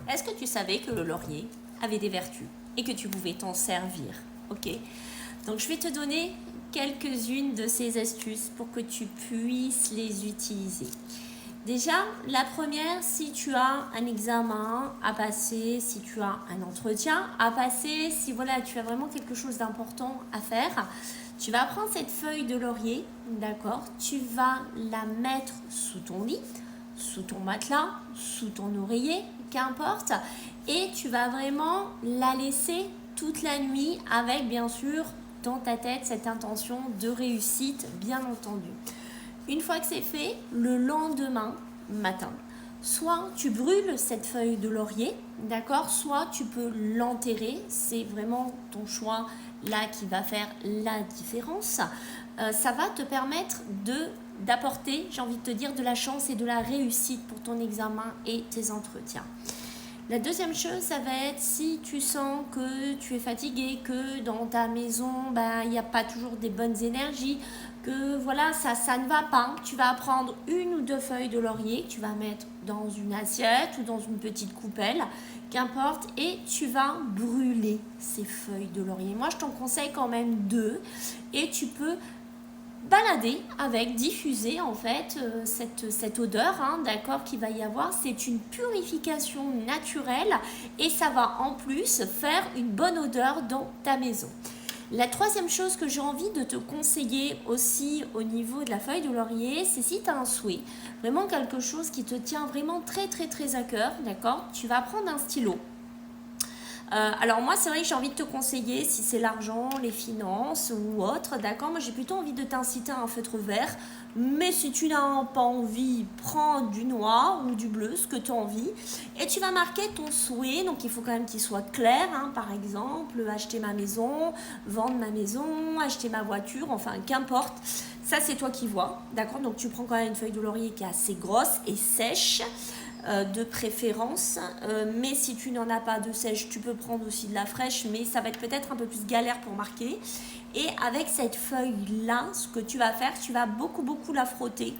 Est-ce que tu savais que le laurier avait des vertus et que tu pouvais t'en servir? Ok. Donc je vais te donner quelques-unes de ces astuces pour que tu puisses les utiliser. Déjà, la première, si tu as un examen à passer, si tu as un entretien à passer, si voilà, tu as vraiment quelque chose d'important à faire, tu vas prendre cette feuille de laurier, d'accord? Tu vas la mettre sous ton lit, sous ton matelas, sous ton oreiller, qu'importe, et tu vas vraiment la laisser toute la nuit avec bien sûr dans ta tête cette intention de réussite, bien entendu. Une fois que c'est fait, le lendemain matin, soit tu brûles cette feuille de laurier, d'accord, soit tu peux l'enterrer, c'est vraiment ton choix là qui va faire la différence. Ça va te permettre d'apporter, j'ai envie de te dire, de la chance et de la réussite pour ton examen et tes entretiens. La deuxième chose, ça va être si tu sens que tu es fatigué, que dans ta maison, il n'y a pas toujours des bonnes énergies, que voilà, ça ne va pas. Tu vas prendre une ou deux feuilles de laurier que tu vas mettre dans une assiette ou dans une petite coupelle, qu'importe, et tu vas brûler ces feuilles de laurier. Moi, je t'en conseille quand même deux, et tu peux balader avec, diffuser en fait cette odeur, hein, d'accord, qu'il va y avoir. C'est une purification naturelle et ça va en plus faire une bonne odeur dans ta maison. La troisième chose que j'ai envie de te conseiller aussi au niveau de la feuille de laurier, c'est si tu as un souhait, vraiment quelque chose qui te tient vraiment très très très à cœur, d'accord, tu vas prendre un stylo. Alors moi, c'est vrai que j'ai envie de te conseiller si c'est l'argent, les finances ou autre, d'accord. Moi, j'ai plutôt envie de t'inciter à un feutre vert. Mais si tu n'as pas envie, prends du noir ou du bleu, ce que tu as envie. Et tu vas marquer ton souhait. Donc, il faut quand même qu'il soit clair, hein. Par exemple, acheter ma maison, vendre ma maison, acheter ma voiture, enfin, qu'importe. Ça, c'est toi qui vois, d'accord. Donc, tu prends quand même une feuille de laurier qui est assez grosse et sèche. De préférence, mais si tu n'en as pas de sèche, tu peux prendre aussi de la fraîche, mais ça va être peut-être un peu plus galère pour marquer. Et avec cette feuille là, ce que tu vas faire, tu vas beaucoup la frotter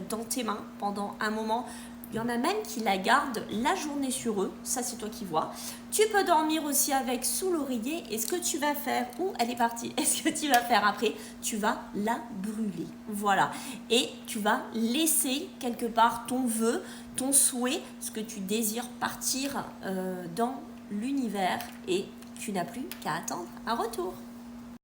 dans tes mains pendant un moment. Il y en a même qui la gardent la journée sur eux, ça c'est toi qui vois. Tu peux dormir aussi avec sous l'oreiller, et ce que tu vas faire, elle est partie, et ce que tu vas faire après, tu vas la brûler, voilà. Et tu vas laisser quelque part ton vœu, ton souhait, ce que tu désires partir dans l'univers, et tu n'as plus qu'à attendre un retour.